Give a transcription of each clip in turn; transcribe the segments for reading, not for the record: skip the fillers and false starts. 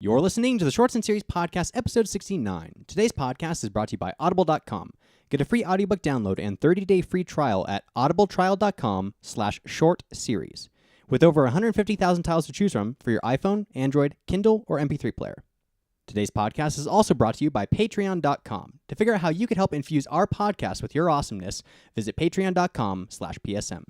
You're listening to the Shorts and Series Podcast, episode 69. Today's podcast is brought to you by Audible.com. Get a free audiobook download and 30-day free trial at audibletrial.com/shortseries. With over 150,000 titles to choose from for your iPhone, Android, Kindle, or MP3 player. Today's podcast is also brought to you by Patreon.com. To figure out how you could help infuse our podcast with your awesomeness, visit patreon.com/PSM.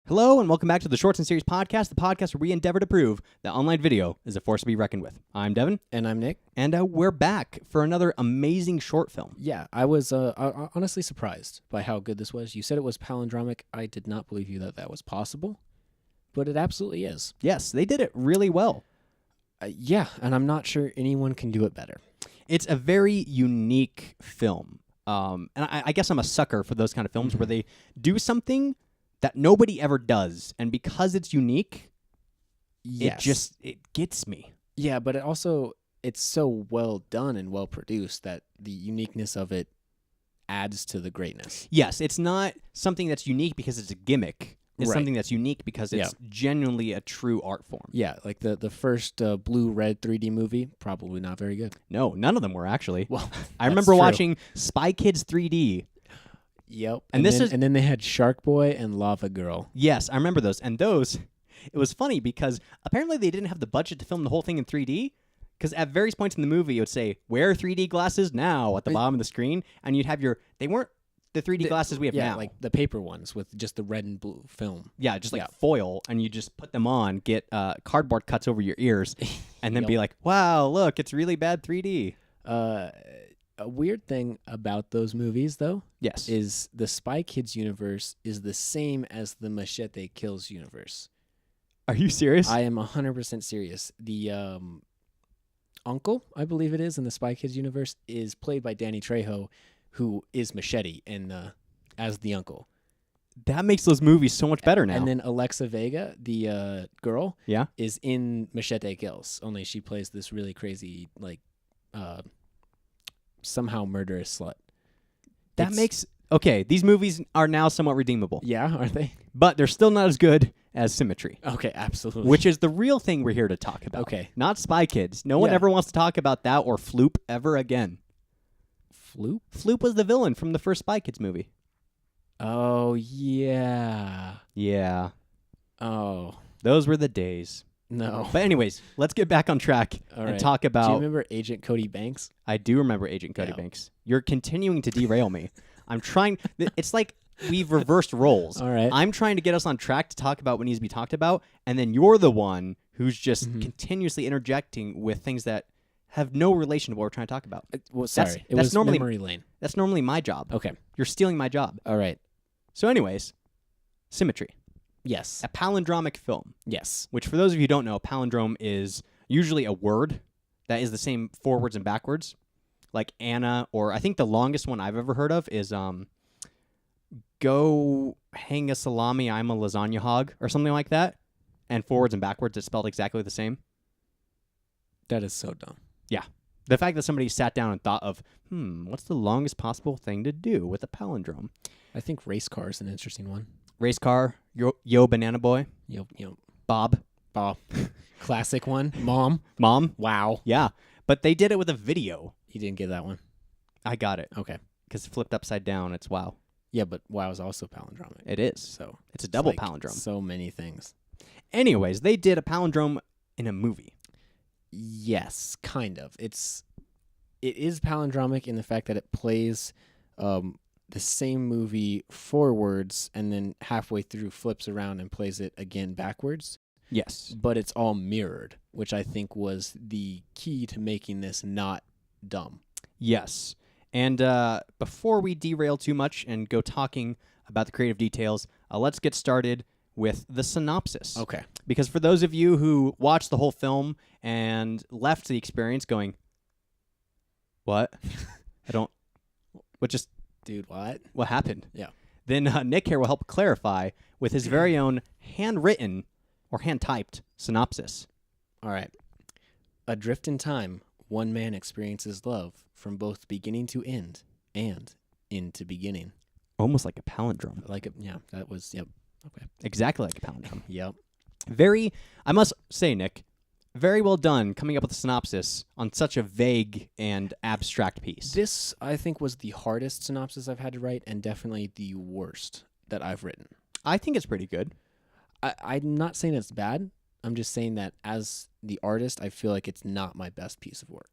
Hello, and welcome back to the Shorts and Series Podcast, the podcast where we endeavor to prove that online video is a force to be reckoned with. I'm Devin. And I'm Nick. And we're back for another amazing short film. Yeah, I was honestly surprised by how good this was. You said it was palindromic. I did not believe you that was possible, but it absolutely is. Yes, they did it really well. Yeah, and I'm not sure anyone can do it better. It's a very unique film. And I guess I'm a sucker for those kind of films where they do something that nobody ever does, and because it's unique, Yes. it gets me. Yeah, but it's so well done and well produced that the uniqueness of it adds to the greatness. Yes, it's not something that's unique because it's a gimmick. It's Right. something that's unique because it's genuinely a true art form. Yeah, like the first blue-red 3D movie, probably not very good. No, none of them were actually. Well, I remember watching Spy Kids 3D. Yep. And then they had Shark Boy and Lava Girl. Yes, I remember those. And those, it was funny because apparently they didn't have the budget to film the whole thing in 3D. Because at various points in the movie, it would say, wear 3D glasses now at the bottom of the screen. And you'd have they weren't the 3D glasses we have now. Like the paper ones with just the red and blue film. Yeah, just like foil. And you just put them on, get cardboard cuts over your ears, and then be like, wow, look, it's really bad 3D. A weird thing about those movies, though, Yes. is the Spy Kids universe is the same as the Machete Kills universe. Are you serious? I am 100% serious. The uncle, I believe it is, in the Spy Kids universe is played by Danny Trejo, who is Machete as the uncle. That makes those movies so much better now. And then Alexa Vega, the girl, Yeah. is in Machete Kills, only she plays this really crazy, somehow murderous slut. Okay, these movies are now somewhat redeemable. Yeah, are they? But they're still not as good as Symmetry. Okay, absolutely. Which is the real thing we're here to talk about. Okay. Not Spy Kids. No one Yeah. ever wants to talk about that or Floop ever again. Floop? Floop was the villain from the first Spy Kids movie. Oh, yeah. Yeah. Oh, Those were the days. no. But anyways, let's get back on track All and right. talk Do you about... remember Agent Cody Banks? I do remember Agent Cody Yeah. Banks. You're continuing to derail me. I'm trying... It's like we've reversed roles. All right. I'm trying to get us on track to talk about what needs to be talked about, and then you're the one who's just continuously interjecting with things that have no relation to what we're trying to talk about. Well, sorry. That's It was normally- memory lane. That's normally my job. Okay. You're stealing my job. All right. So anyways, Symmetry, Yes. a palindromic film, Yes. which for those of you who don't know, a palindrome is usually a word that is the same forwards and backwards. Like Anna, or I think the longest one I've ever heard of is go hang a salami, I'm a lasagna hog, or something like that. And forwards and backwards, it's spelled exactly the same. That is so dumb. Yeah. The fact that somebody sat down and thought of, what's the longest possible thing to do with a palindrome? I think race car is an interesting one. Race car, yo banana boy, Yep. Bob, Classic one. Mom. Wow. Yeah. But they did it with a video. You didn't get that one. I got it. Okay. Because flipped upside down, it's wow. Yeah, but WoW is also palindromic. It is. So It's a double like palindrome. So many things. Anyways, they did a palindrome in a movie. Yes, kind of. It is palindromic in the fact that it plays the same movie forwards and then halfway through flips around and plays it again backwards. Yes. But it's all mirrored, which I think was the key to making this not dumb. Yes. And before we derail too much and go talking about the creative details, let's get started with the synopsis. Okay. Because for those of you who watched the whole film and left the experience going, what? Dude, what happened? Yeah. Then Nick here will help clarify with his very own handwritten or hand-typed synopsis. All right. Adrift in time, one man experiences love from both beginning to end and into beginning. Almost like a palindrome. Yep. Okay. Exactly like a palindrome. Yep. I must say, Nick, very well done coming up with a synopsis on such a vague and abstract piece. This, I think, was the hardest synopsis I've had to write and definitely the worst that I've written. I think it's pretty good. I'm not saying it's bad. I'm just saying that as the artist, I feel like it's not my best piece of work.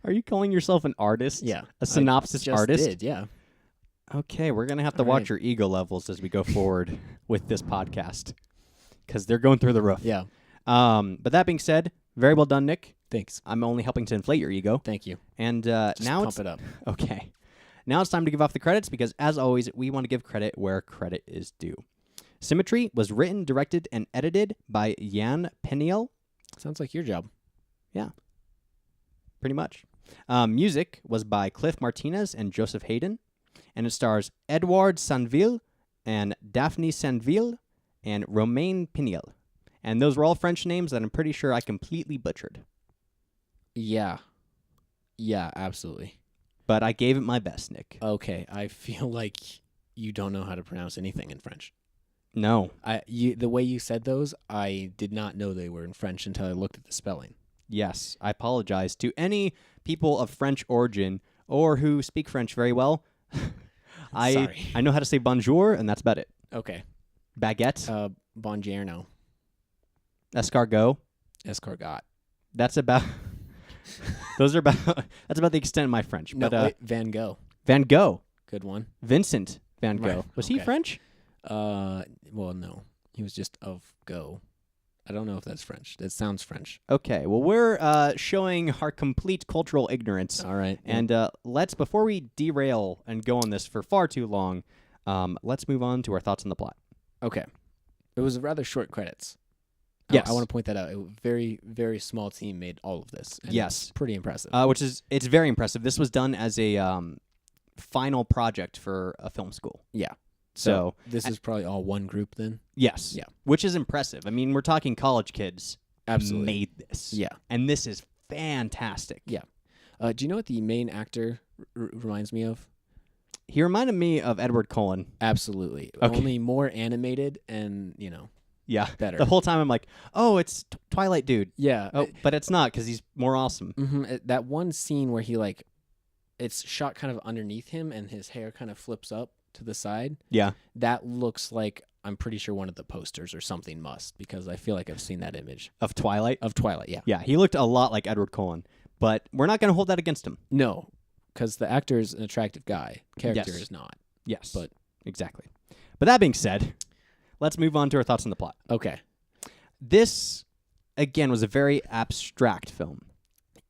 Are you calling yourself an artist? Yeah. A synopsis artist? Did, yeah. Okay, we're going to have to All watch right. your ego levels as we go forward with this podcast because they're going through the roof. Yeah. But that being said, very well done, Nick. Thanks. I'm only helping to inflate your ego. Thank you. And Just now pump it up. Okay. Now it's time to give off the credits because, as always, we want to give credit where credit is due. Symmetry was written, directed, and edited by Jan Peniel. Sounds like your job. Yeah, pretty much. Music was by Cliff Martinez and Joseph Hayden, and it stars Edouard Sanville and Daphne Sanville and Romain Peniel. And those were all French names that I'm pretty sure I completely butchered. Yeah. Yeah, absolutely. But I gave it my best, Nick. Okay, I feel like you don't know how to pronounce anything in French. No. The way you said those, I did not know they were in French until I looked at the spelling. Yes, I apologize to any people of French origin or who speak French very well. Sorry. I know how to say bonjour, and that's about it. Okay. Baguette, Buongiorno. escargot. Escargot. That's about. That's about the extent of my French. No, But wait, Van Gogh. Van Gogh, Good one. Vincent Van Gogh. Right, Was he okay. French? Well, no. He was just of go. I don't know if that's French. That sounds French. Okay. Well, we're showing our complete cultural ignorance. All right. And before we derail and go on this for far too long, let's move on to our thoughts on the plot. Okay. It was rather short credits. Yes. I want to point that out. A very, very small team made all of this. And Yes. It's pretty impressive. It's very impressive. This was done as a final project for a film school. Yeah. So this is probably all one group then? yes, Yeah. which is impressive. I mean, we're talking college kids Absolutely. made this. Yeah. And this is fantastic. Yeah. Do you know what the main actor reminds me of? He reminded me of Edward Cullen. Absolutely. Okay. Only more animated and, Yeah. better. The whole time I'm like, oh, it's Twilight dude. Yeah. Oh, but it's not because he's more awesome. That one scene where he it's shot kind of underneath him and his hair kind of flips up to the side. Yeah. That looks like, I'm pretty sure one of the posters or something because I feel like I've seen that image Of Twilight. of Twilight. Yeah. Yeah, he looked a lot like Edward Cullen, but we're not going to hold that against him. No, because the actor is an attractive guy. Character Yes. is not. Yes. But- exactly. But that being said, let's move on to our thoughts on the plot. Okay. This, again, was a very abstract film.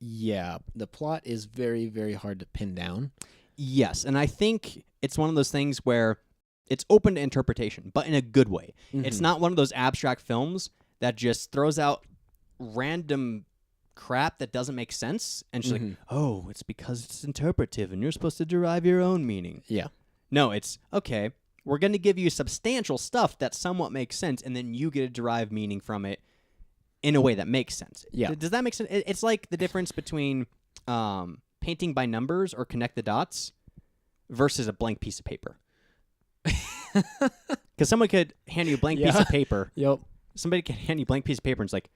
Yeah. The plot is very, very hard to pin down. Yes, and I think it's one of those things where it's open to interpretation, but in a good way. It's not one of those abstract films that just throws out random crap that doesn't make sense and just like, oh, it's because it's interpretive and you're supposed to derive your own meaning. Yeah. No, it's, okay, we're going to give you substantial stuff that somewhat makes sense, and then you get to derive meaning from it in a way that makes sense. Yeah. Does that make sense? It's like the difference between painting by numbers or connect the dots versus a blank piece of paper. Because someone could hand you a blank piece Yeah. of paper. Yep. Somebody can hand you a blank piece of paper and it's like,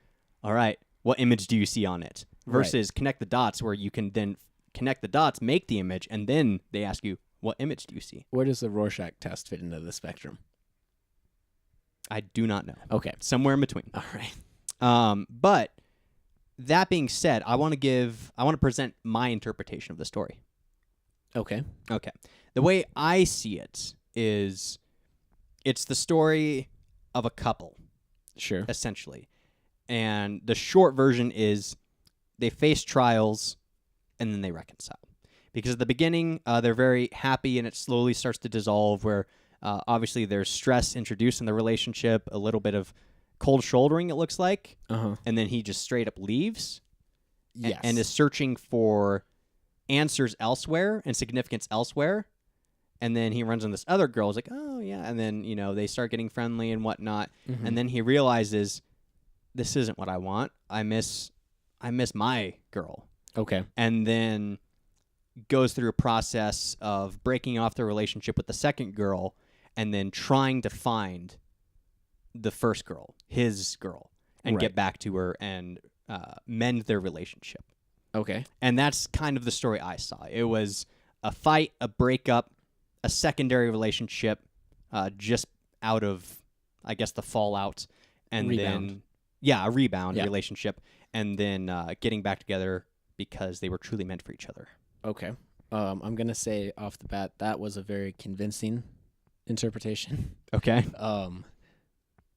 all right, what image do you see on it? Versus connect the dots, where you can then connect the dots, make the image, and then they ask you, what image do you see? Where does the Rorschach test fit into the spectrum? I do not know. Okay. Somewhere in between. All right. But that being said, I want to present my interpretation of the story. Okay. Okay. The way I see it is it's the story of a couple, Sure. essentially. And the short version is they face trials and then they reconcile. Because at the beginning, they're very happy, and it slowly starts to dissolve, where obviously there's stress introduced in the relationship, a little bit of cold shouldering, it looks like, and then he just straight up leaves and is searching for answers elsewhere and significance elsewhere. And then he runs on this other girl. He's like, oh, yeah. And then, they start getting friendly and whatnot. Mm-hmm. And then he realizes, this isn't what I want. I miss my girl. Okay. And then goes through a process of breaking off the relationship with the second girl and then trying to find the first girl, his girl, and get back to her and mend their relationship. Okay. And that's kind of the story I saw. It was a fight, a breakup, a secondary relationship, just out of, I guess, the fallout, and rebound. then a rebound relationship, and then getting back together because they were truly meant for each other. Okay. I'm gonna say off the bat that was a very convincing interpretation. Okay.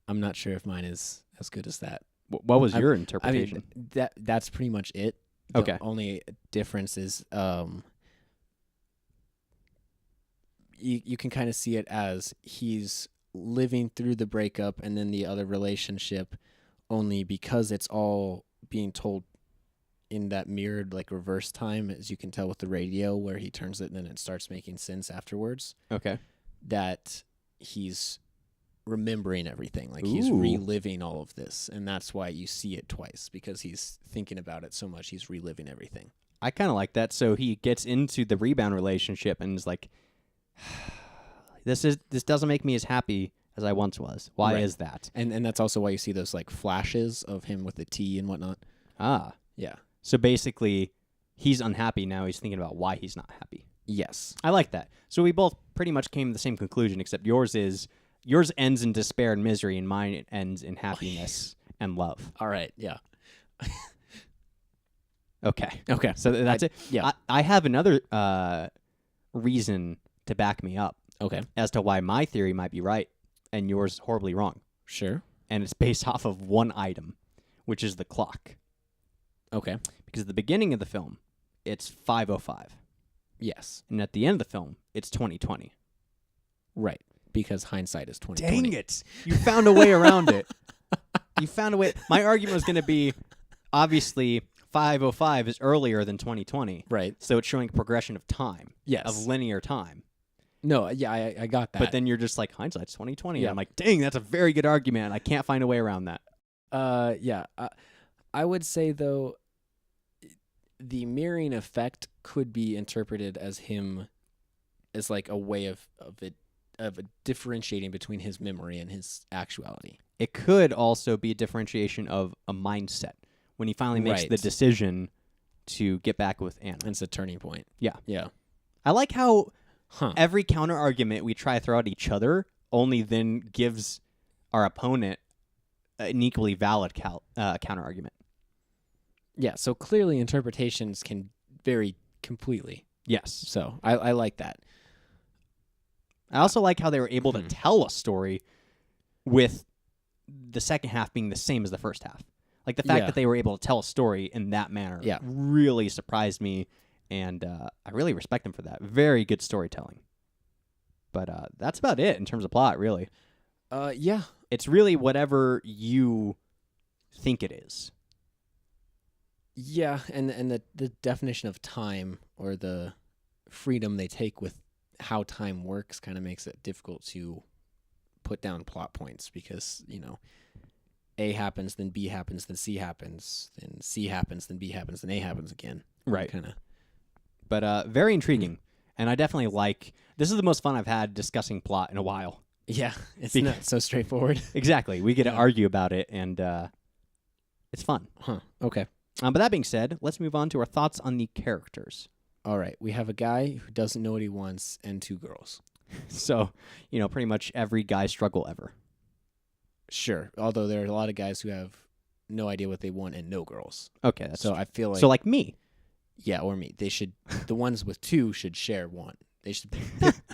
I'm not sure if mine is as good as that. What was your interpretation? I mean, that's pretty much it. Okay. The only difference is you can kind of see it as he's living through the breakup and then the other relationship, only because it's all being told in that mirrored, like, reverse time, as you can tell with the radio, where he turns it and then it starts making sense afterwards. Okay. That he's remembering everything, like he's reliving all of this, and that's why you see it twice, because he's thinking about it so much, he's reliving everything. I kind of like that. So he gets into the rebound relationship and is like, this doesn't make me as happy as I once was. Why is that? And that's also why you see those, like, flashes of him with the tea and whatnot. Yeah. So basically, he's unhappy now. He's thinking about why he's not happy. Yes. I like that. So we both pretty much came to the same conclusion, except yours ends in despair and misery, and mine ends in happiness and love. All right. Yeah. Okay. Okay. So that's it. Yeah. I have another reason to back me up. Okay. As to why my theory might be right and yours horribly wrong. Sure. And it's based off of one item, which is the clock. Okay. Because at the beginning of the film, it's 5:05. Yes. And at the end of the film, it's 2020. Right. Because hindsight is 2020. Dang it. You found a way around it. You found a way. My argument was going to be, obviously, 5:05 is earlier than 2020. Right. So it's showing progression of time. Yes. Of linear time. No, yeah, I got that. But then you're just like, hindsight's 2020. Yeah. And I'm like, dang, that's a very good argument. I can't find a way around that. Yeah. I would say, though, the mirroring effect could be interpreted as him as, like, a way of differentiating between his memory and his actuality. It could also be a differentiation of a mindset when he finally makes the decision to get back with Anna. And it's a turning point. Yeah. Yeah. I like how every counter argument we try to throw at each other only then gives our opponent an equally valid counter argument. Yeah, so clearly interpretations can vary completely. Yes. So I like that. I also like how they were able to tell a story with the second half being the same as the first half. Like, the fact that they were able to tell a story in that manner really surprised me, and I really respect them for that. Very good storytelling. But that's about it in terms of plot, really. Yeah. It's really whatever you think it is. Yeah, and the definition of time, or the freedom they take with how time works, kind of makes it difficult to put down plot points, because, A happens, then B happens, then C happens, then C happens, then B happens, then A happens again. Right. Kind of. But very intriguing. And I definitely this is the most fun I've had discussing plot in a while. Yeah, it's not so straightforward. Exactly. We get to argue about it, and it's fun. Huh. Okay. But that being said, let's move on to our thoughts on the characters. All right. We have a guy who doesn't know what he wants, and two girls. So, pretty much every guy's struggle ever. Sure. Although there are a lot of guys who have no idea what they want and no girls. Okay. So I feel like... So like me. Yeah, or me. They should... The ones with two should share one. They should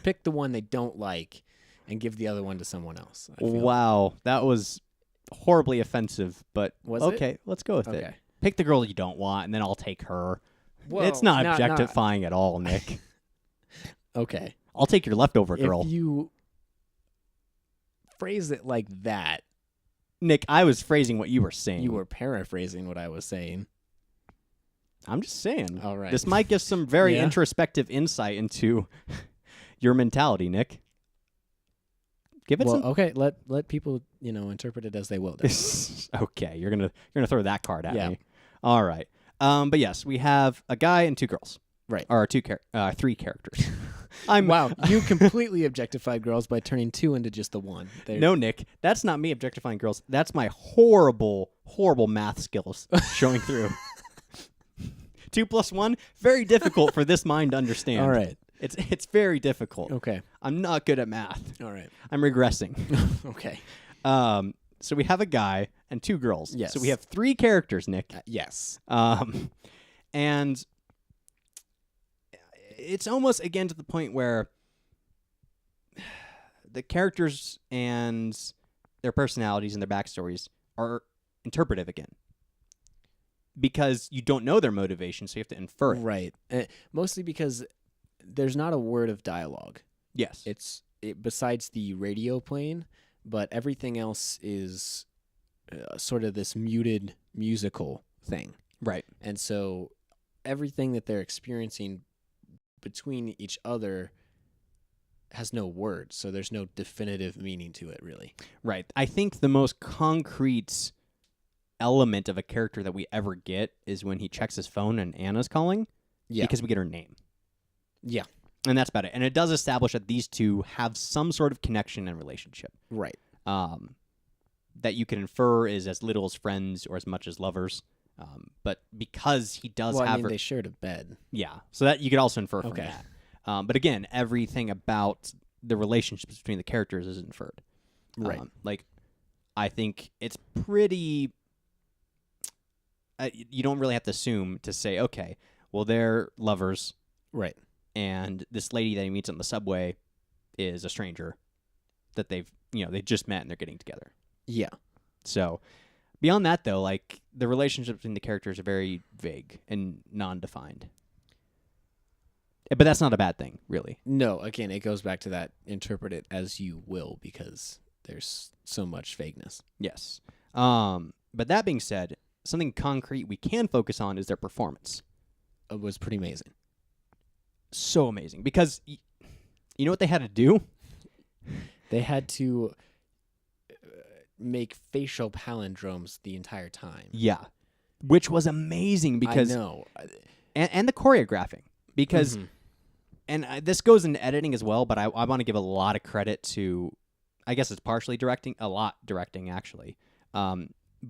pick the one they don't like and give the other one to someone else. Wow. That was horribly offensive, but was okay, it? Let's go with it. Pick the girl you don't want, and then I'll take her. Whoa, It's not objectifying at all, Nick. Okay. I'll take your leftover girl. If you phrase it like that, Nick, I was phrasing what you were saying. you were paraphrasing what I was saying. I'm just saying. All right. This might give some very Yeah. introspective insight into your mentality, Nick. Give it some. Okay. Let people interpret it as they will. Okay, you're gonna throw that card at Yeah. me. All right. But yes, we have a guy and two girls. Right. Or three characters. Wow, you completely objectified girls by turning two into just the one. No, Nick, that's not me objectifying girls. That's my horrible math skills showing through. 2 + 1, very difficult for this mind to understand. All right. It's very difficult. Okay. I'm not good at math. All right. I'm regressing. Okay. So we have a guy and two girls. Yes. So we have three characters, Nick. Yes. And it's almost again to the point where the characters and their personalities and their backstories are interpretive again. Because you don't know their motivation, so you have to infer it. Right. Mostly because there's not a word of dialogue. Yes. Besides the radio playing, but everything else is sort of this muted musical thing. Right. And so everything that they're experiencing between each other has no words, so there's no definitive meaning to it, really. Right. I think the most concrete element of a character that we ever get is when he checks his phone and Anna's calling. Yeah. Because we get her name. Yeah. And that's about it. And it does establish that these two have some sort of connection and relationship. Right. That you can infer is as little as friends or as much as lovers. But because he does have her, they shared a bed. Yeah. So that you could also infer from Okay. that. But again, everything about the relationships between the characters is inferred. Right. I think it's pretty. You don't really have to assume to say, okay, well, they're lovers. Right. And this lady that he meets on the subway is a stranger that they just met and they're getting together. Yeah. So beyond that, though, like the relationships between the characters are very vague and non-defined. But that's not a bad thing, really. No, again, it goes back to that interpret it as you will because there's so much vagueness. Yes. But that being said, something concrete we can focus on is their performance. It was pretty amazing. So amazing. Because you know what they had to do? They had to make facial palindromes the entire time. Yeah. Which was amazing because I know. And the choreographing. Because and this goes into editing as well, but I want to give a lot of credit to, I guess it's partially directing, a lot directing actually.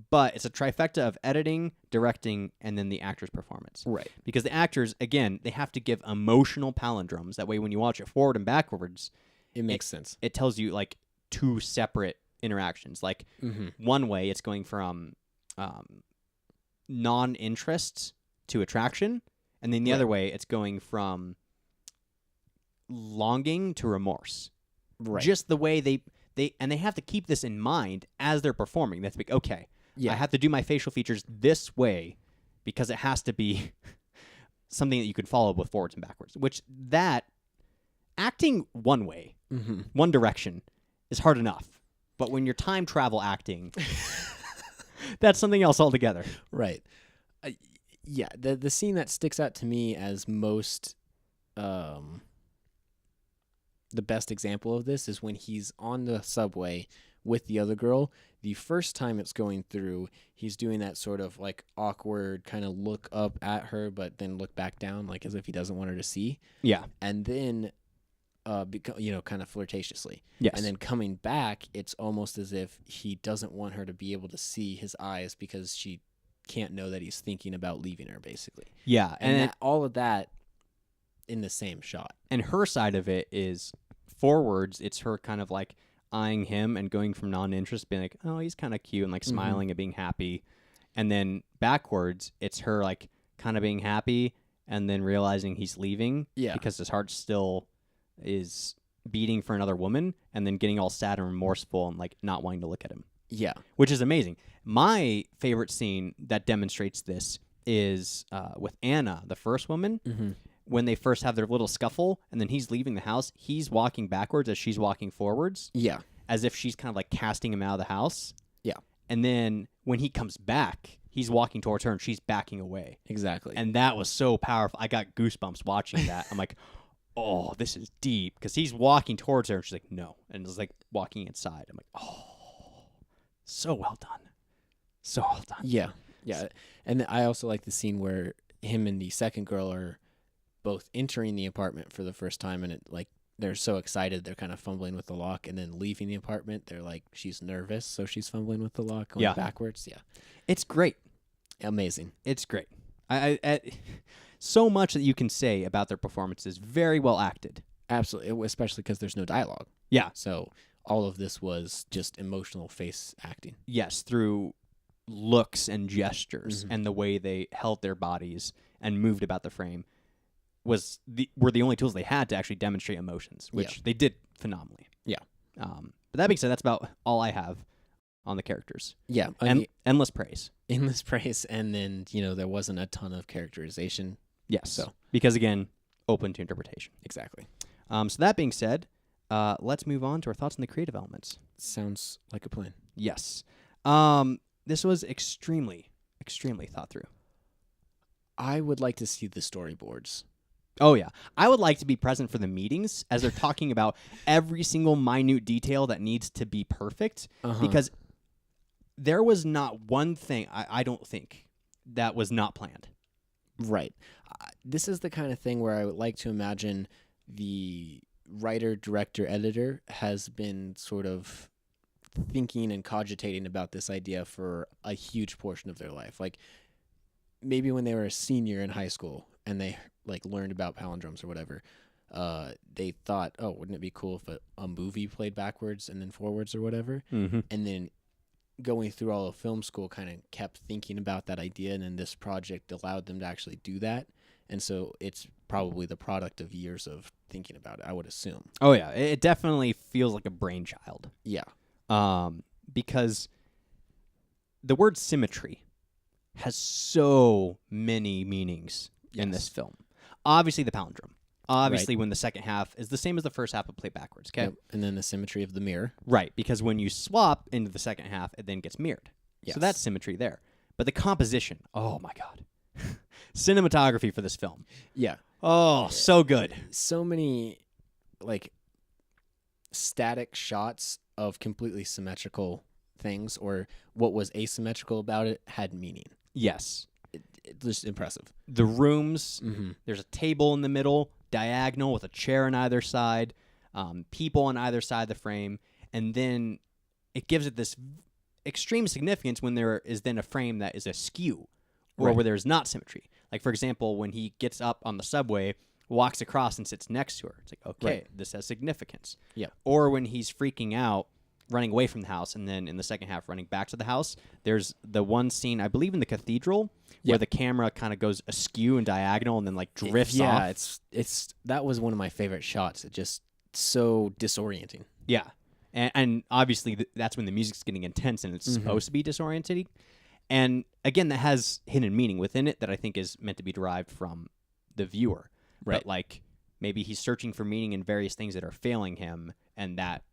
But it's a trifecta of editing, directing, and then the actor's performance. Right. Because the actors, again, they have to give emotional palindromes. That way when you watch it forward and backwards, It makes sense. It tells you like two separate interactions. Like one way it's going from non-interest to attraction, and then the other way it's going from longing to remorse. Right. Just the way they have to keep this in mind as they're performing. That's like, okay, I have to do my facial features this way because it has to be something that you can follow with forwards and backwards. Which that acting one way, one direction, is hard enough. But when you're time travel acting, that's something else altogether. Right. Yeah. The scene that sticks out to me as most the best example of this is when he's on the subway with the other girl. The first time it's going through, he's doing that sort of like awkward kind of look up at her, but then look back down, like as if he doesn't want her to see. Yeah. And then, kind of flirtatiously. Yes. And then coming back, it's almost as if he doesn't want her to be able to see his eyes because she can't know that he's thinking about leaving her, basically. Yeah. And all of that in the same shot. And her side of it is forwards. It's her kind of like eyeing him and going from non-interest, being like, oh, he's kind of cute, and like smiling and being happy. And then backwards, it's her like kind of being happy and then realizing he's leaving because his heart still is beating for another woman, and then getting all sad and remorseful and like not wanting to look at him. Yeah. Which is amazing. My favorite scene that demonstrates this is with Anna, the first woman, when they first have their little scuffle, and then he's leaving the house. He's walking backwards as she's walking forwards. Yeah. As if she's kind of like casting him out of the house. Yeah. And then when he comes back, he's walking towards her and she's backing away. Exactly. And that was so powerful. I got goosebumps watching that. I'm like, oh, this is deep. Because he's walking towards her and she's like, no. And it's like walking inside. I'm like, oh, so well done. So well done. Yeah. Yeah. And I also like the scene where him and the second girl are both entering the apartment for the first time, and it like they're so excited they're kind of fumbling with the lock, and then leaving the apartment they're like she's nervous, so she's fumbling with the lock going backwards. Yeah. It's great. Amazing. It's great. I so much that you can say about their performances. Very well acted. Absolutely, especially because there's no dialogue. Yeah. So all of this was just emotional face acting. Yes, through looks and gestures and the way they held their bodies and moved about the frame were the only tools they had to actually demonstrate emotions, which they did phenomenally. Yeah. But that being said, that's about all I have on the characters. Yeah. Endless praise. Endless praise, and then, there wasn't a ton of characterization. Yes. So because, again, open to interpretation. Exactly. So that being said, let's move on to our thoughts on the creative elements. Sounds like a plan. Yes. This was extremely, extremely thought through. I would like to see the storyboards. Oh, yeah. I would like to be present for the meetings as they're talking about every single minute detail that needs to be perfect, because there was not one thing, I don't think, that was not planned. Right. This is the kind of thing where I would like to imagine the writer, director, editor has been sort of thinking and cogitating about this idea for a huge portion of their life. Like maybe when they were a senior in high school and they like learned about palindromes or whatever, they thought, oh, wouldn't it be cool if a movie played backwards and then forwards or whatever? And then going through all of film school kind of kept thinking about that idea, and then this project allowed them to actually do that. And so it's probably the product of years of thinking about it, I would assume. Oh, yeah. It definitely feels like a brainchild. Yeah. Because the word symmetry has so many meanings in this film. Obviously, the palindrome. Obviously, when the second half is the same as the first half, but played backwards. Okay. Yep. And then the symmetry of the mirror. Right, because when you swap into the second half, it then gets mirrored. Yes. So that's symmetry there. But the composition, oh my God. Cinematography for this film. Yeah. Oh, so good. So many, like, static shots of completely symmetrical things, or what was asymmetrical about it had meaning. Yes. It's just impressive. The rooms, there's a table in the middle, diagonal with a chair on either side, people on either side of the frame, and then it gives it this extreme significance when there is then a frame that is askew, or where there's not symmetry. Like, for example, when he gets up on the subway, walks across and sits next to her. It's like, okay, this has significance. Yeah. Or when he's freaking out, running away from the house, and then in the second half running back to the house, there's the one scene, I believe in the cathedral, where the camera kind of goes askew and diagonal and then like drifts off. Yeah, it's that was one of my favorite shots. It just so disorienting. Yeah. And obviously that's when the music's getting intense and it's supposed to be disorienting. And again, that has hidden meaning within it that I think is meant to be derived from the viewer. Right. But like maybe he's searching for meaning in various things that are failing him, and that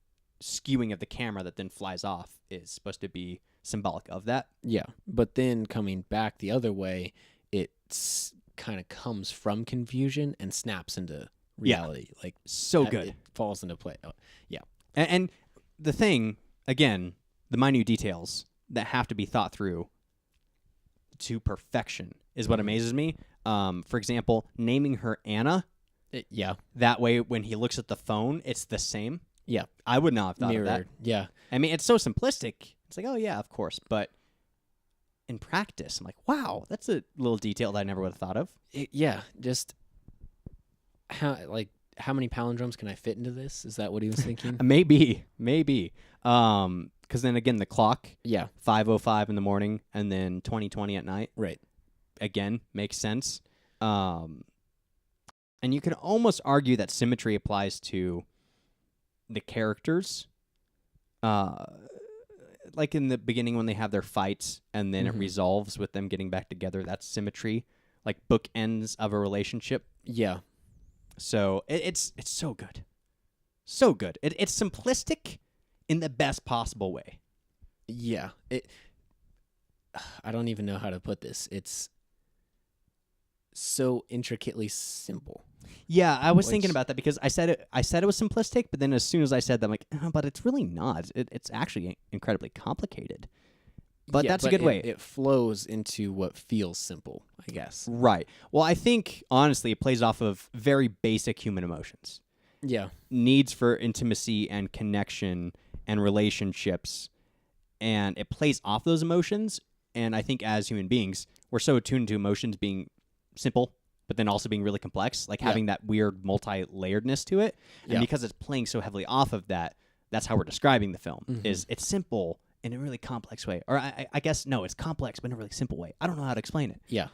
skewing of the camera that then flies off is supposed to be symbolic of that. Yeah. But then coming back the other way, it kind of comes from confusion and snaps into reality. Like so good. It falls into play. Yeah. And the thing, again, the minute details that have to be thought through to perfection is what amazes me. For example, naming her Anna. Yeah. That way, when he looks at the phone, it's the same. Yeah. I would not have thought Mirrored. of that. Yeah. I mean, it's so simplistic. It's like, oh, yeah, of course. But in practice, I'm like, wow, that's a little detail that I never would have thought of. Yeah. Just how many palindromes can I fit into this? Is that what he was thinking? Maybe. Because then again, the clock, Yeah. 5:05 in the morning, and then 20:20 at night. Right. Again, makes sense. And you can almost argue that symmetry applies to the characters. like in the beginning when they have their fights and then it Mhm. resolves with them getting back together. That's symmetry, like bookends of a relationship. Yeah. So it's so good, so good. It's simplistic in the best possible way. Yeah. I don't even know how to put this. It's so intricately simple. Yeah, I was thinking Which- about that because I said it was simplistic, but then as soon as I said that, I'm like, but it's really not. It's actually incredibly complicated. But Yeah, that's a good way. It flows into what feels simple, I guess. Right. Well, I think honestly, it plays off of very basic human emotions, Yeah. needs for intimacy and connection and relationships, and it plays off those emotions. And I think as human beings, we're so attuned to emotions being simple, but then also being really complex, like Yeah. having that weird multi-layeredness to it. And Yeah. because it's playing so heavily off of that, that's how we're describing the film. Mhm. Is it's simple in a really complex way, or I guess no, it's complex but in a really simple way. I don't know how to explain it. Yeah.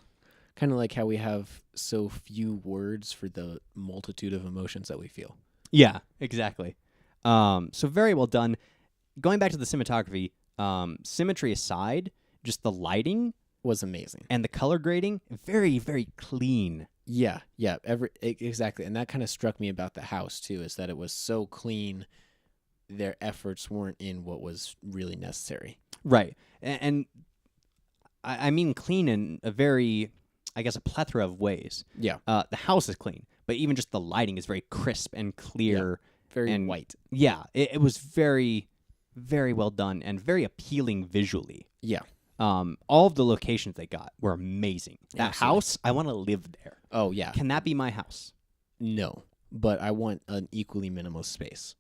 Kind of like how we have so few words for the multitude of emotions that we feel. Yeah, exactly. So very well done. Going back to the cinematography, symmetry aside, just the lighting Was amazing. and the color grading, very, very clean. Yeah. Exactly. And that kind of struck me about the house too, is that it was so clean. Their efforts weren't in what was really necessary. Right. And I mean clean in a very, I guess, a plethora of ways. Yeah. The house is clean, but even just the lighting is very crisp and clear. Very And- white. Yeah, it was very, very well done and very appealing visually. Yeah. All of the locations they got were amazing. That Absolutely. house, I want to live there. Oh, yeah. Can that be my house? No. But I want an equally minimal space.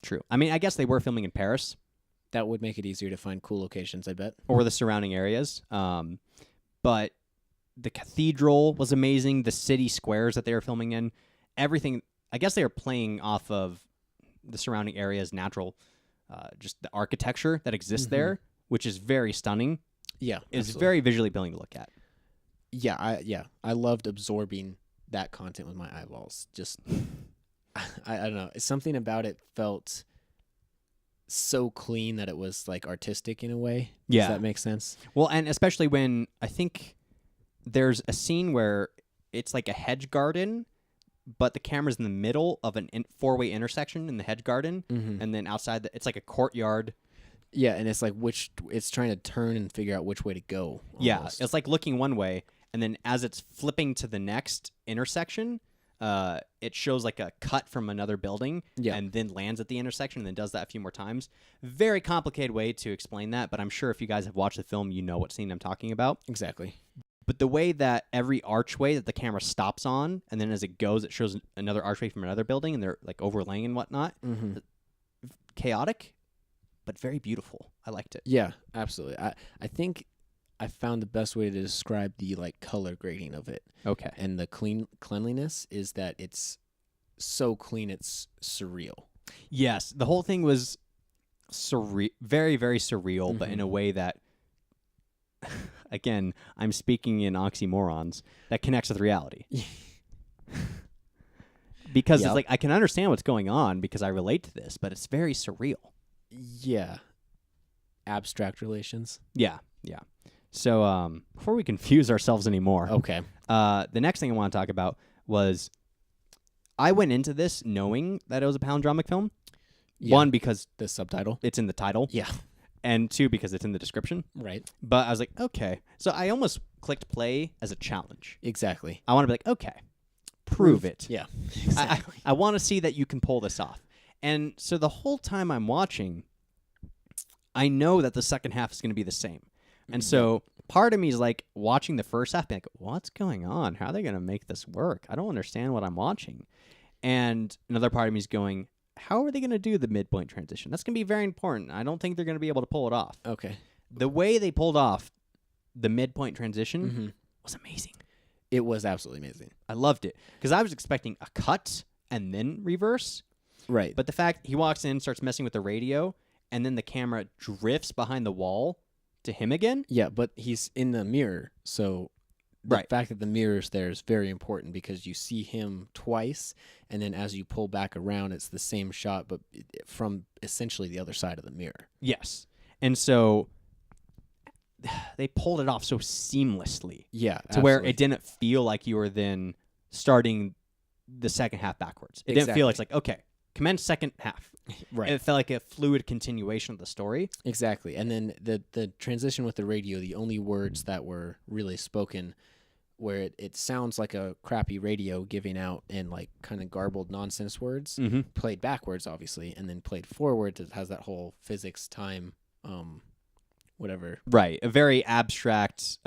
True. I mean, I guess they were filming in Paris That would make it easier to find cool locations, I bet. or the surrounding areas. But the cathedral was amazing. The city squares that they were filming in, everything. I guess they were playing off of the surrounding areas, natural, just the architecture that exists Mhm. there, which is very stunning. Yeah. It's absolutely. very visually appealing to look at. I loved absorbing that content with my eyeballs. Just I don't know. Something about it felt so clean that it was like artistic in a way. Yeah. Does that make sense? Well, and especially when I think there's a scene where it's like a hedge garden, but the camera's in the middle of an four-way intersection in the hedge garden, Mm-hmm. and then outside, it's like a courtyard. Yeah, and it's like it's trying to turn and figure out which way to go. Yeah, almost. it's like looking one way, and then as it's flipping to the next intersection, it shows like a cut from another building, Yeah. and then lands at the intersection, and then does that a few more times. Very complicated way to explain that, but I'm sure if you guys have watched the film, you know what scene I'm talking about. Exactly. But the way that every archway that the camera stops on, and then as it goes, it shows another archway from another building, and they're like overlaying and whatnot. Mm-hmm. Chaotic, but very beautiful. I liked it. Yeah, absolutely. I think I found the best way to describe the like color grading of it Okay. and the cleanliness is that it's so clean it's surreal. Yes, the whole thing was very, very surreal, but in a way that, again, I'm speaking in oxymorons, that connects with reality. Because Yep. it's like, I can understand what's going on because I relate to this, but it's very surreal. Yeah. Abstract relations. Yeah, yeah. So before we confuse ourselves anymore, Okay. the next thing I want to talk about was I went into this knowing that it was a palindromic film. Yeah. One, because The subtitle. it's in the title, Yeah. and two, because it's in the description. Right. But I was like, okay. So I almost clicked play as a challenge. Exactly. I want to be like, okay, prove it. Yeah. I, Exactly. I want to see that you can pull this off. And so the whole time I'm watching, I know that the second half is going to be the same. And so part of me is like watching the first half, being like, what's going on? How are they going to make this work? I don't understand what I'm watching. And another part of me is going, how are they going to do the midpoint transition? That's going to be very important. I don't think they're going to be able to pull it off. Okay. The way they pulled off the midpoint transition Mm-hmm. was amazing. It was absolutely amazing. I loved it because I was expecting a cut and then reverse. Right. But the fact he walks in, starts messing with the radio, and then the camera drifts behind the wall to him again. yeah, but he's in the mirror, so the Right. fact that the mirror's there is very important because you see him twice, and then as you pull back around, it's the same shot, but from essentially the other side of the mirror. Yes. And so they pulled it off so seamlessly Yeah, to where absolutely. it didn't feel like you were then starting the second half backwards. It didn't feel like, it's like, okay, commence second half. Right. It felt like a fluid continuation of the story. Exactly. And then the transition with the radio, the only words that were really spoken where it sounds like a crappy radio giving out in like kind of garbled nonsense words, Mm-hmm. played backwards, obviously, and then played forward. It has that whole physics, time, whatever. Right. A very abstract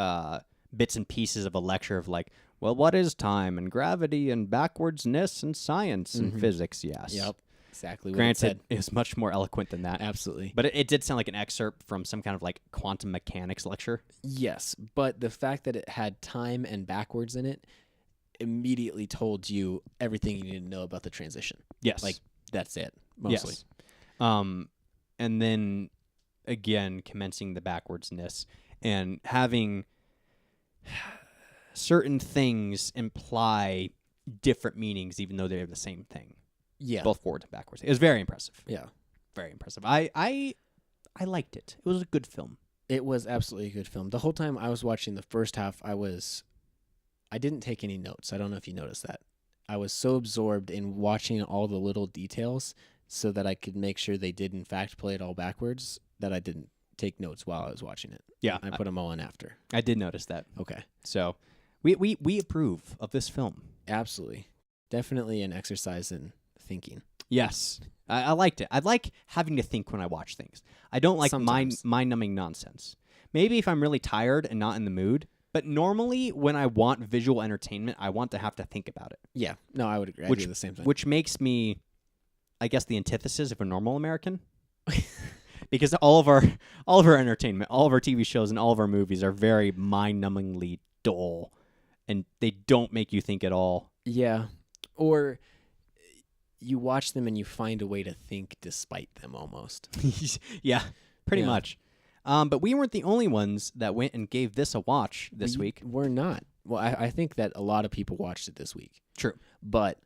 bits and pieces of a lecture of like, well, what is time and gravity and backwardsness and science and physics? Yes. Yep. Exactly what Granted, it it was much more eloquent than that. said. Absolutely. But it did sound like an excerpt from some kind of like quantum mechanics lecture. Yes, but the fact that it had time and backwards in it immediately told you everything you need to know about the transition. Yes. Like, that's it, mostly. Yes. And then again, commencing the backwardsness and having certain things imply different meanings, even though they're the same thing, Yeah. both forwards and backwards. It was very impressive. Yeah. Very impressive. I liked it. It was a good film. It was absolutely a good film. The whole time I was watching the first half, I didn't take any notes. I don't know if you noticed that. I was so absorbed in watching all the little details so that I could make sure they did in fact play it all backwards that I didn't take notes while I was watching it. Yeah, I put them all in after. I did notice that. Okay. So we approve of this film. Absolutely. Definitely an exercise in thinking. Yes. I liked it. I like having to think when I watch things. I don't like Sometimes. mind-numbing nonsense. Maybe if I'm really tired and not in the mood, but normally when I want visual entertainment, I want to have to think about it, Yeah. No, I would agree. I do the same thing. which makes me, I guess, the antithesis of a normal American. Because all of our entertainment, all of our TV shows, and all of our movies are very mind-numbingly dull, and they don't make you think at all. Yeah. Or you watch them and you find a way to think despite them almost. Yeah, pretty Yeah. much. But we weren't the only ones that went and gave this a watch this week. We're not. Well, I think that a lot of people watched it this week. True. But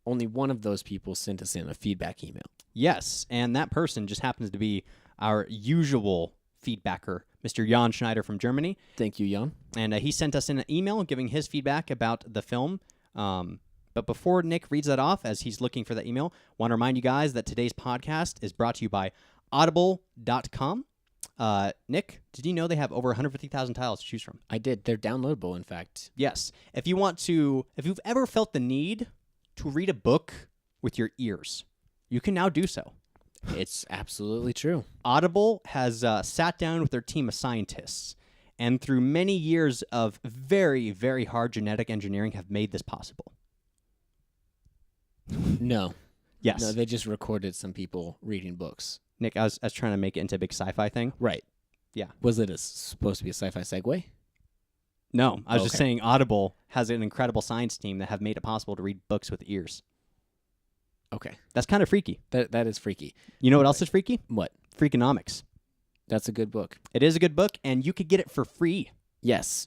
only one of those people sent us in a feedback email. Yes, and that person just happens to be our usual feedbacker, Mr. Jan Schneider from Germany. Thank you, Jan. And he sent us in an email giving his feedback about the film. But before Nick reads that off, as he's looking for that email, I want to remind you guys that today's podcast is brought to you by Audible.com. Nick, did you know they have over 150,000 titles to choose from? I did. They're downloadable, in fact. Yes. If you've ever felt the need to read a book with your ears, you can now do so. It's absolutely true. Audible has sat down with their team of scientists, and through many years of very, very hard genetic engineering have made this possible. No. Yes. No, they just recorded some people reading books. Nick, I was trying to make it into a big sci-fi thing. Right. Yeah. Was it supposed to be a sci-fi segue? No, I was just Okay. saying Audible has an incredible science team that have made it possible to read books with ears. Okay. That's kind of freaky. That is freaky. You know what else is freaky? What? Freakonomics. That's a good book. It is a good book, and you could get it for free. Yes.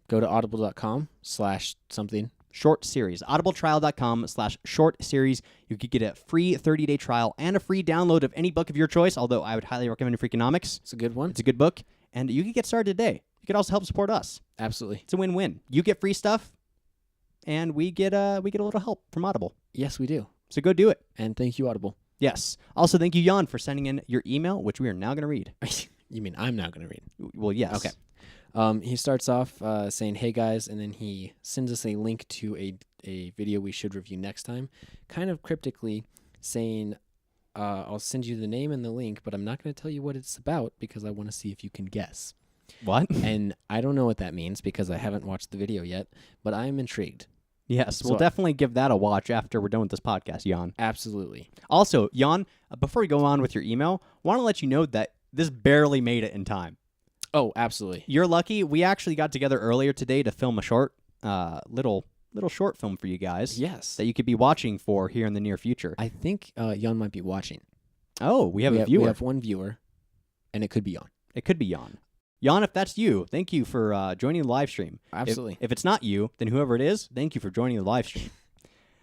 Go to audible.com/something. Short series. Audibletrial.com/short series. You could get a free 30-day trial and a free download of any book of your choice, although I would highly recommend Freakonomics. It's a good one. It's a good book, and you can get started today. You could also help support us. Absolutely. It's a win-win. You get free stuff, and we get a little help from Audible. Yes, we do. So go do it. And thank you, Audible. Yes. Also, thank you, Jan, for sending in your email, which we are now going to read. You mean I'm now going to read? Well, yes. Okay. He starts off saying, "Hey guys," and then he sends us a link to a video we should review next time, kind of cryptically saying, "I'll send you the name and the link, but I'm not going to tell you what it's about because I want to see if you can guess." What? And I don't know what that means because I haven't watched the video yet, but I am intrigued. Yes, we'll So- definitely give that a watch after we're done with this podcast, Jan. Absolutely. Also, Jan, before we go on with your email, want to let you know that this barely made it in time. Oh, absolutely. You're lucky. We actually got together earlier today to film a short, little short film for you guys Yes. that you could be watching for here in the near future. I think Jan might be watching. Oh, we have a We viewer. have one viewer, and it could be Jan. It could be Jan. Jan, if that's you, thank you for joining the live stream. Absolutely. If it's not you, then whoever it is, thank you for joining the live stream.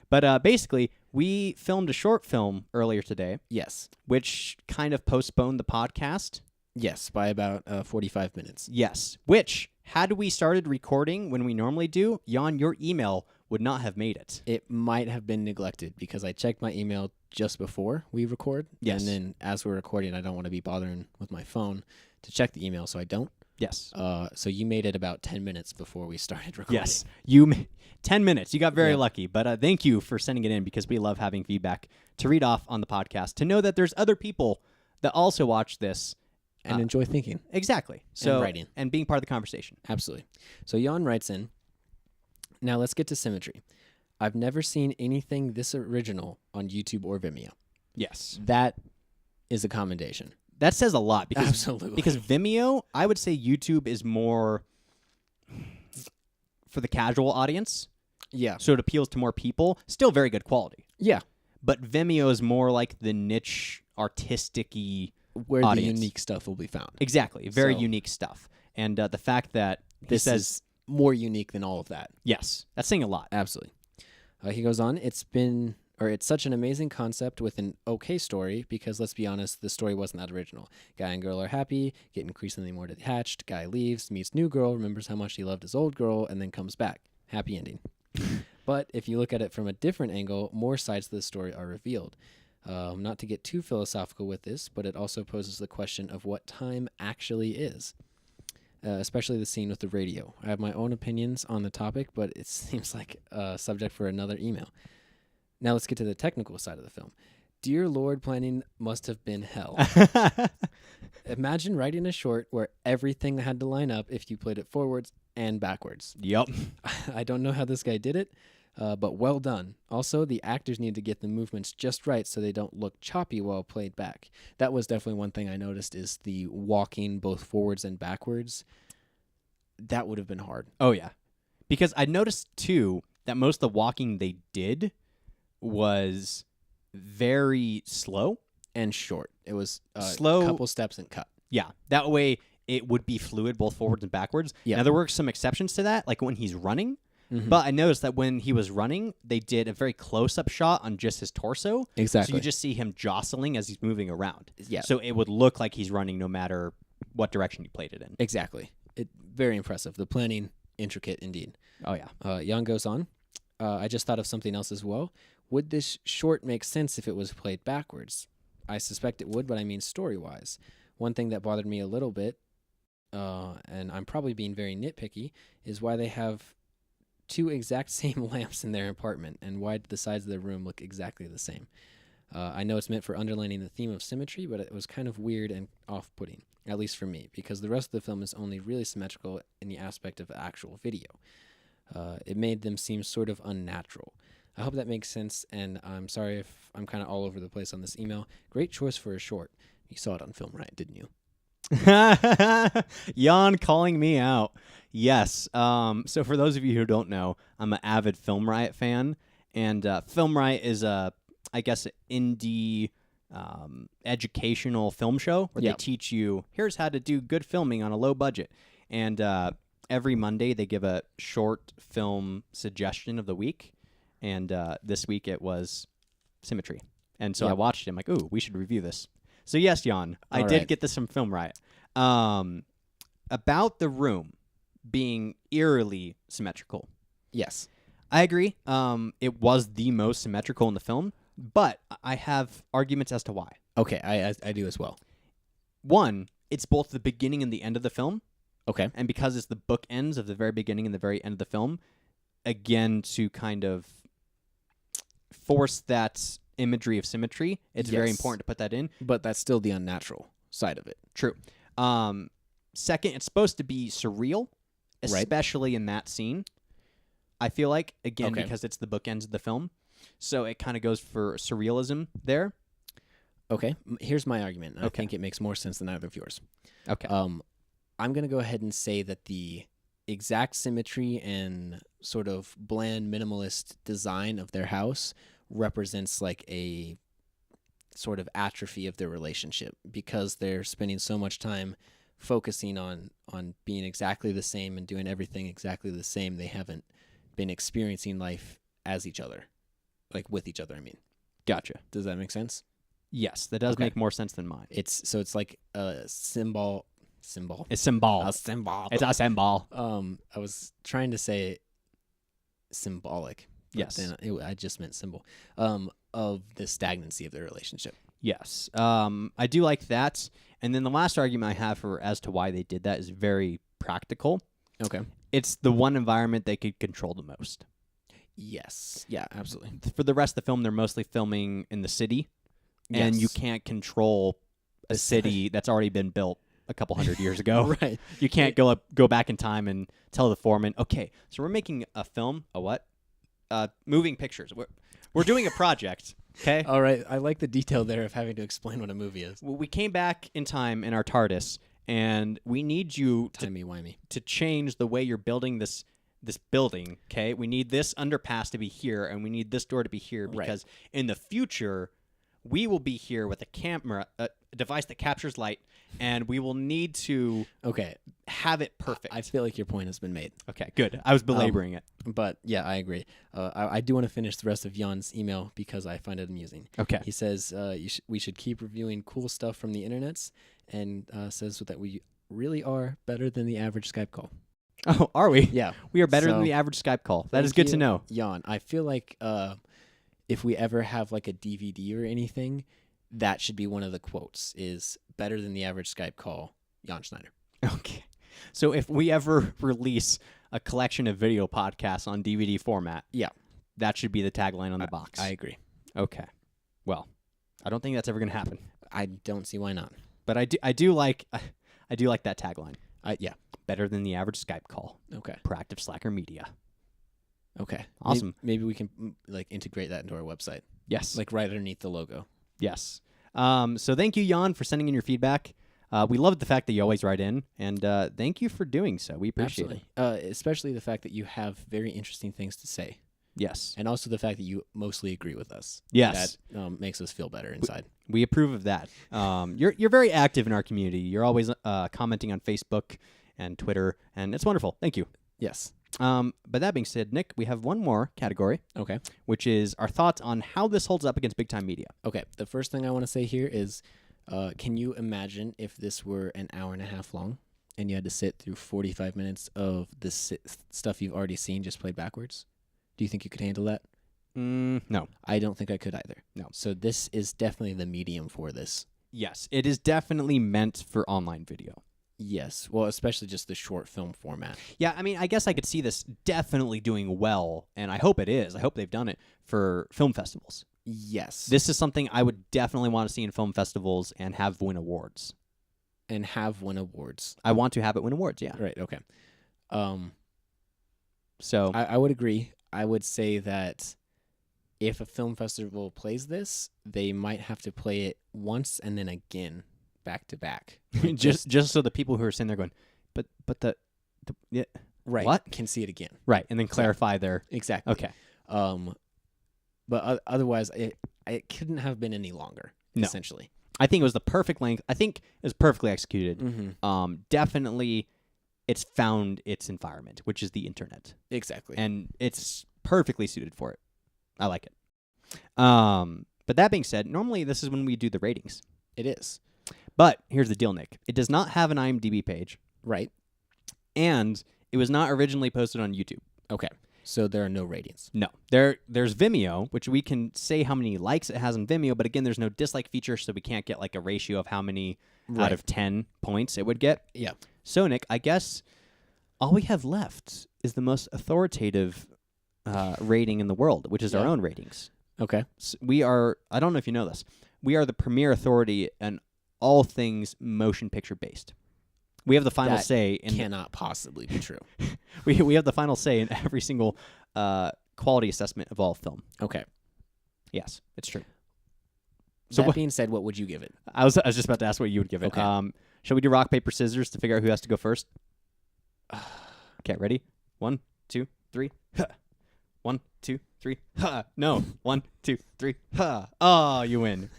But basically, we filmed a short film earlier today, Yes. which kind of postponed the podcast Yes, by about 45 minutes. Yes, which, had we started recording when we normally do, Jan, your email would not have made it. It might have been neglected because I checked my email just before we record. Yes. And then as we're recording, I don't want to be bothering with my phone to check the email, so I don't. Yes. So you made it about 10 minutes before we started recording. Yes. 10 minutes. You got very lucky, but thank you for sending it in because we love having feedback to read off on the podcast, to know that there's other people that also watch this. And enjoy thinking. Exactly. So, and writing. And being part of the conversation. Absolutely. So Jan writes in, now let's get to Symmetry. I've never seen anything this original on YouTube or Vimeo. Yes. That is a commendation. That says a lot. Because, Absolutely. Because Vimeo, I would say YouTube is more for the casual audience. Yeah. So it appeals to more people. Still very good quality. Yeah. But Vimeo is more like the niche, artistic-y where audience. the unique stuff will be found. Exactly. Very unique stuff. And the fact that this says is more unique than all of that. Yes. That's saying a lot. Absolutely. He goes on, it's such an amazing concept with an okay story because, let's be honest, the story wasn't that original. Guy and girl are happy, get increasingly more detached. Guy leaves, meets new girl, remembers how much he loved his old girl, and then comes back. Happy ending. But if you look at it from a different angle, more sides to the story are revealed. Not to get too philosophical with this, but it also poses the question of what time actually is, especially the scene with the radio. I have my own opinions on the topic, but it seems like a subject for another email. Now let's get to the technical side of the film. Dear Lord, planning must have been hell. Imagine writing a short where everything had to line up if you played it forwards and backwards. Yep. I don't know how this guy did it. But well done. Also, the actors need to get the movements just right so they don't look choppy while played back. That was definitely one thing I noticed, is the walking both forwards and backwards. That would have been hard. Oh, yeah. Because I noticed, too, that most of the walking they did was very slow. And short. It was slow, a couple steps and cut. Yeah. That way it would be fluid both forwards and backwards. Yeah. Now, there were some exceptions to that, like when he's running. Mm-hmm. But I noticed that when he was running, they did a very close-up shot on just his torso. Exactly. So you just see him jostling as he's moving around. Yeah. So it would look like he's running no matter what direction you played it in. Exactly. Very impressive. The planning, intricate indeed. Oh, yeah. Jan goes on. I just thought of something else as well. Would this short make sense if it was played backwards? I suspect it would, but I mean story-wise. One thing that bothered me a little bit, and I'm probably being very nitpicky, is why they have two exact same lamps in their apartment, and why do the sides of their room look exactly the same? I know it's meant for underlining the theme of symmetry, but it was kind of weird and off-putting, at least for me, because the rest of the film is only really symmetrical in the aspect of actual video. It made them seem sort of unnatural. I hope that makes sense, and I'm sorry if I'm kind of all over the place on this email. Great choice for a short. You saw it on Film Riot, didn't you? Jan calling me out. Yes. So for those of you who don't know, I'm an avid Film Riot fan, and Film Riot is I guess, an indie educational film show where they teach you, here's how to do good filming on a low budget. And every Monday they give a short film suggestion of the week. And this week it was Symmetry. And so I watched it. I'm like, ooh, we should review this. So yes, Jan, I did get this from Film Riot. About the room being eerily symmetrical. Yes. I agree. It was the most symmetrical in the film, but I have arguments as to why. Okay, I do as well. One, it's both the beginning and the end of the film. Okay. And because it's the bookends of the very beginning and the very end of the film, again, to kind of force that imagery of symmetry, it's very important to put that in. But that's still the unnatural side of it. True. Second, it's supposed to be surreal, especially in that scene. I feel like, again, because it's the bookends of the film. So it kind of goes for surrealism there. Okay. Here's my argument. I think it makes more sense than either of yours. Okay. I'm going to go ahead and say that the exact symmetry and sort of bland minimalist design of their house represents like a sort of atrophy of their relationship, because they're spending so much time focusing on being exactly the same and doing everything exactly the same. They haven't been experiencing life as each other, like with each other, I mean. Gotcha. Does that make sense? Yes, that does Okay. make more sense than mine. It's like a symbol. It's symbol. A symbol. It's a symbol. I was trying to say symbolic. But Yes. then I just meant symbol. Of the stagnancy of their relationship. Yes. I do like that. And then the last argument I have as to why they did that is very practical. Okay. It's the one environment they could control the most. Yes. Yeah, absolutely. For the rest of the film, they're mostly filming in the city, and you Yes. can't control a city that's already been built a couple hundred years ago. Right. You can't go back in time and tell the foreman, okay, so we're making a film, a what? Moving pictures. We're doing a project, okay? All right. I like the detail there of having to explain what a movie is. We came back in time in our TARDIS, and we need you Timey-wimey. to change the way you're building this building, okay? We need this underpass to be here, and we need this door to be here, Right. because in the future, we will be here with a camera, a device that captures light, and we will need to Okay. have it perfect. I feel like your point has been made. Okay, good. I was belaboring it. But yeah, I agree. I do want to finish the rest of Jan's email because I find it amusing. Okay. He says we should keep reviewing cool stuff from the internets, and says that we really are better than the average Skype call. Oh, are we? Yeah, We are better So, than the average Skype call. That thank is good to you, know. Jan. I feel like if we ever have like a DVD or anything, that should be one of the quotes: is better than the average Skype call, Jan Schneider. Okay. So if we ever release a collection of video podcasts on DVD format, Yeah. that should be the tagline on the box. I agree. Okay. Well, I don't think that's ever going to happen. I don't see why not. But I do like that tagline. Yeah. Better than the average Skype call. Okay. Proactive Slacker Media. Okay. Awesome. Maybe we can like integrate that into our website, Yes. like right underneath the logo. Yes. So thank you, Jan, for sending in your feedback. We love the fact that you always write in, and thank you for doing so. We appreciate it. Especially the fact that you have very interesting things to say, Yes. and also the fact that you mostly agree with us. Yes. That makes us feel better inside. We approve of that. You're very active in our community. You're always commenting on Facebook and Twitter, and it's wonderful. Thank you. Yes. But that being said, Nick, we have one more category, Okay. which is our thoughts on how this holds up against big time media. Okay. The first thing I want to say here is, can you imagine if this were an hour and a half long, and you had to sit through 45 minutes of the stuff you've already seen just played backwards? Do you think you could handle that? No. I don't think I could either. No. So this is definitely the medium for this. Yes, it is definitely meant for online video. Yes. Well, especially just the short film format. Yeah, I mean, I guess I could see this definitely doing well, and I hope it is. I hope they've done it for film festivals. Yes. This is something I would definitely want to see in film festivals and have win awards. And have won awards. I want to have it win awards, yeah. Right. Okay. So, I would agree. I would say that if a film festival plays this, they might have to play it once and then again, back to back. just so the people who are sitting there going, but the yeah, Right. what? Can see it again. Right, and then clarify their Exactly. okay. But otherwise, it couldn't have been any longer. No. Essentially. I think it was the perfect length. I think it was perfectly executed. Mm-hmm. Definitely, it's found its environment, which is the internet, Exactly. and it's perfectly suited for it. I like it. But that being said, normally this is when we do the ratings. It is. But here's the deal, Nick. It does not have an IMDb page, Right. and it was not originally posted on YouTube. Okay. So there are no ratings. No. There's Vimeo, which we can say how many likes it has on Vimeo, but again, there's no dislike feature, so we can't get like a ratio of how many out of 10 points it would get. Yeah. So, Nick, I guess all we have left is the most authoritative rating in the world, which is our Yeah. own ratings. Okay. So we are, I don't know if you know this, we are the premier authority in all things motion picture based. We have the final That say in Cannot possibly be true. we have the final say in every single quality assessment of all film. Okay. Yes, it's true. So So that what, being said, what would you give it? I was just about to ask what you would give it. Okay. Shall we do rock paper scissors to figure out who has to go first? Okay, ready? 1, 2, 3. Huh. 1, 2, 3. Huh. No. 1, 2, 3. Huh. Oh, you win.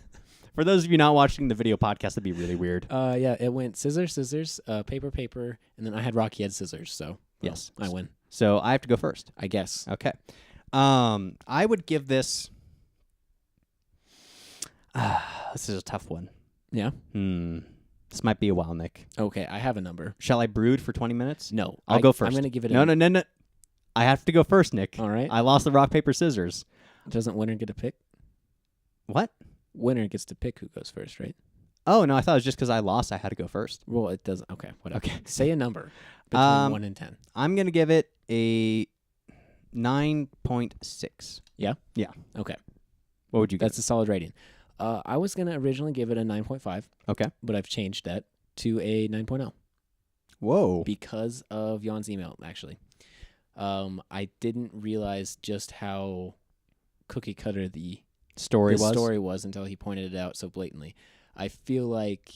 For those of you not watching the video podcast, that'd be really weird. Yeah, it went scissors, scissors, paper, paper, and then I had Rocky had scissors, so Yes. I win. So I have to go first. I guess. Okay. I would give this. This is a tough one. Yeah. This might be a while, Nick. Okay, I have a number. Shall I brood for 20 minutes? No. I'll go first. I'm going to give it No. I have to go first, Nick. All right. I lost the rock, paper, scissors. Doesn't winner get a pick? What? Winner gets to pick who goes first, right? Oh, no, I thought it was just because I lost, I had to go first. Well, it doesn't. Okay, whatever. Okay. Say a number between 1 and 10. I'm going to give it a 9.6. Yeah? Yeah. Okay. What would you give That's a solid rating. I was going to originally give it a 9.5. Okay. But I've changed that to a 9.0. Whoa. Because of Jan's email, actually. I didn't realize just how cookie cutter the story was until he pointed it out so blatantly. I feel like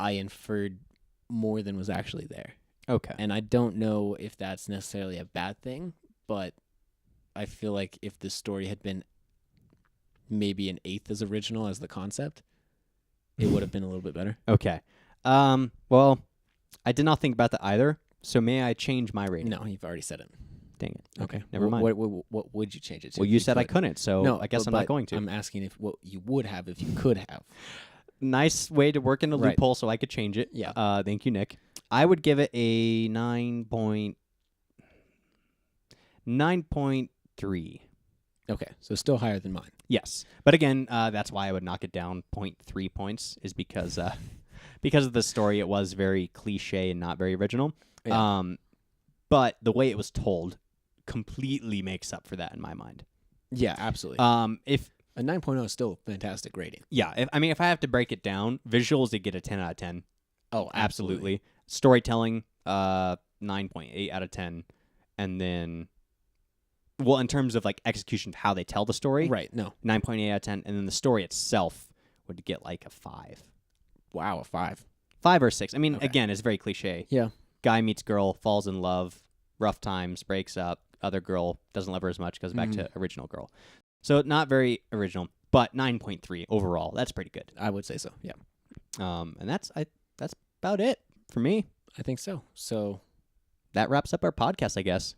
I inferred more than was actually there. Okay. And I don't know if that's necessarily a bad thing, but I feel like if the story had been maybe an eighth as original as the concept, it would have been a little bit better. Okay. Well, I did not think about that either, so may I change my rating? No, you've already said it. Dang it. Okay. Never mind. What would you change it to? Well, if you said I could? couldn't, so No, I guess I'm but not going to. I'm asking if what you would have if you could have. Nice way to work in a Right. loophole so I could change it. Yeah. Thank you, Nick. I would give it a 9.3. Okay, so still higher than mine. Yes. But again, that's why I would knock it down 0.3 points is because of the story. It was very cliche and not very original. Yeah. But the way it was told completely makes up for that in my mind. Yeah, absolutely. If A 9.0 is still a fantastic rating. Yeah, if I have to break it down, visuals, they get a 10 out of 10. Oh, Absolutely. Storytelling, 9.8 out of 10. And then, well, in terms of like execution, how they tell the story, Right, no. 9.8 out of 10. And then the story itself would get like a 5. Wow, a 5. 5 or 6. I mean, Okay. again, it's very cliche. Yeah. Guy meets girl, falls in love, rough times, breaks up. Other girl doesn't love her as much, goes back to original girl. So not very original, but 9.3 overall. That's pretty good. I would say so, yeah. And that's about it for me. I think so. So, That wraps up our podcast, I guess.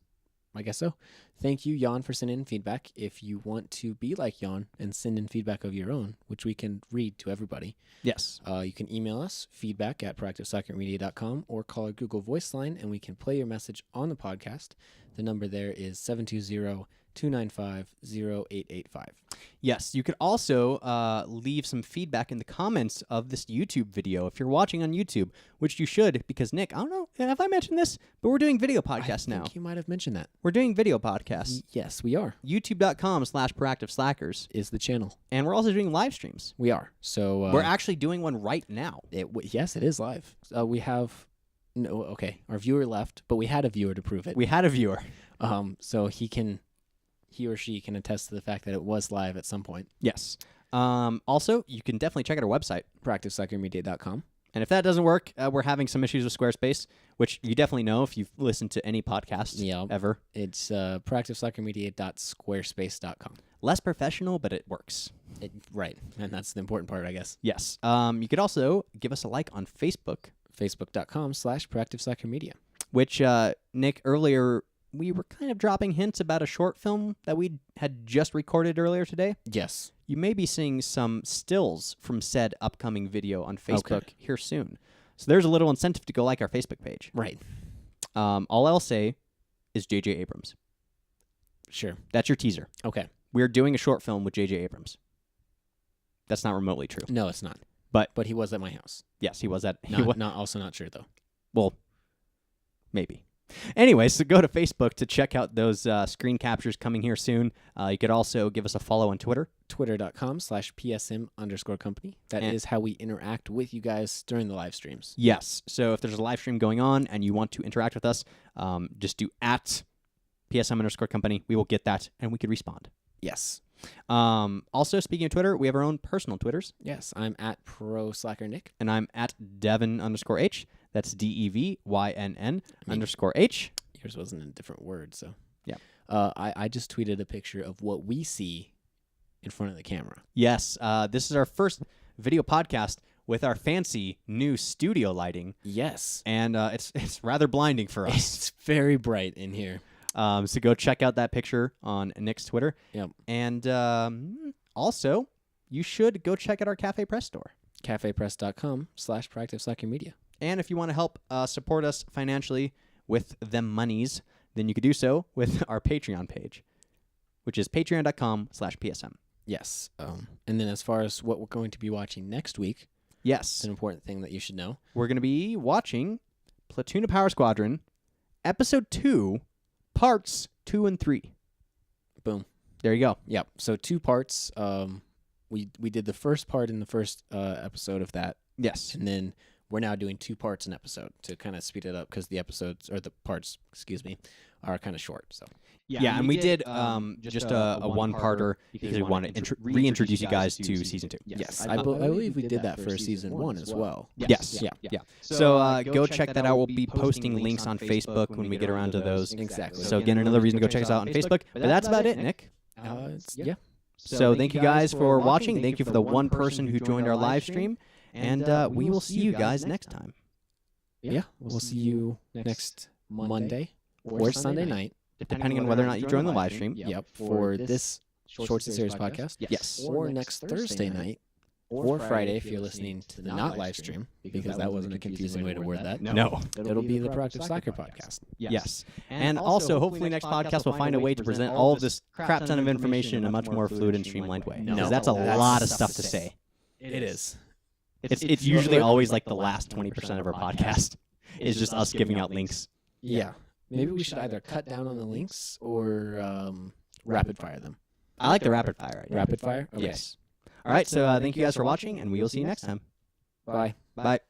I guess so. Thank you, Jan, for sending in feedback. If you want to be like Jan and send in feedback of your own, which we can read to everybody, Yes. you can email us, feedback@proactivesoccermedia.com, or call our Google Voice line, and we can play your message on the podcast. The number there is 720-295-0885. Yes, you could also leave some feedback in the comments of this YouTube video if you're watching on YouTube, which you should, because Nick, I don't know, have I mentioned this? But we're doing video podcasts now. I think you might have mentioned that. We're doing video podcasts. Yes, we are. YouTube.com/proactiveslackers. Is the channel. And we're also doing live streams. We are. So We're actually doing one right now. yes, it is live. We have our viewer left, but we had a viewer to prove it. We had a viewer. So he or she can attest to the fact that it was live at some point. Yes. Also, you can definitely check out our website. proactivesoccermedia.com. And if that doesn't work, we're having some issues with Squarespace, which you definitely know if you've listened to any podcast ever. It's proactivesoccermedia.squarespace.com. Less professional, but it works. Right, and that's the important part, I guess. Yes. You could also give us a like on Facebook. Facebook.com/proactivesoccermedia. Which, Nick, earlier we were kind of dropping hints about a short film that we had just recorded earlier today. Yes. You may be seeing some stills from said upcoming video on Facebook here soon. So there's a little incentive to go like our Facebook page. Right. All I'll say is J.J. Abrams. Sure. That's your teaser. Okay. We're doing a short film with J.J. Abrams. That's not remotely true. No, it's not. But he was at my house. Yes, he was at... Not true, though. Well, maybe. Anyway, so go to Facebook to check out those screen captures coming here soon. You could also give us a follow on Twitter. Twitter.com/PSM_company. That is how we interact with you guys during the live streams. Yes. So if there's a live stream going on and you want to interact with us, just do @PSM_company. We will get that and we could respond. Yes. Also, speaking of Twitter, we have our own personal Twitters. Yes, I'm @ProSlackerNick. And I'm @Devin_H. That's DEVYNN_H. Yours wasn't a different word, so. Yeah. I just tweeted a picture of what we see in front of the camera. Yes. This is our first video podcast with our fancy new studio lighting. Yes. And it's rather blinding for us. It's very bright in here. So go check out that picture on Nick's Twitter. Yep. And also, you should go check out our Cafe Press store. cafepress.com/proactive-media. And if you want to help support us financially with them monies, then you could do so with our Patreon page, which is patreon.com/PSM. Yes. And then as far as what we're going to be watching next week, Yes. it's an important thing that you should know. We're going to be watching Platoon of Power Squadron, Episode 2, Parts 2 and 3. Boom. There you go. Yep. So 2 parts. We did the first part in the first episode of that, Yes. and then we're now doing 2 parts an episode to kind of speed it up because the episodes, or the parts, are kind of short. So Yeah, and we did just a one-parter because we want to reintroduce you guys to Season 2. yes, I believe we did that for season 1 as well. Yes. Yeah. So go check that out. We'll be posting links on Facebook when we get around to those. Exactly. So again, another reason to go check us out on Facebook. But that's about it, Nick. Yeah. So thank you guys for watching. Thank you for the one person who joined our live stream. And we will see you guys next time. Yeah. We'll see you next Monday or Sunday night. Depending on whether or not you join the live stream. Yep. For this Shorts and Series podcast. Yes. Or next Thursday night. Or Friday if you're listening to the not live stream, because that wasn't a confusing way to word that. No. It'll be the Proactive Soccer podcast. Yes. And also, hopefully next podcast we'll find a way to present all of this crap ton of information in a much more fluid and streamlined way. Because that's a lot of stuff to say. It is. It's usually always like the last 20% of our podcast is just us giving out links. Yeah. Maybe we should either cut down on the links or rapid fire them. I like the rapid fire idea. Rapid fire? Okay. Yes. All right, so thank you guys for watching, and we will see you next time. Bye. Bye.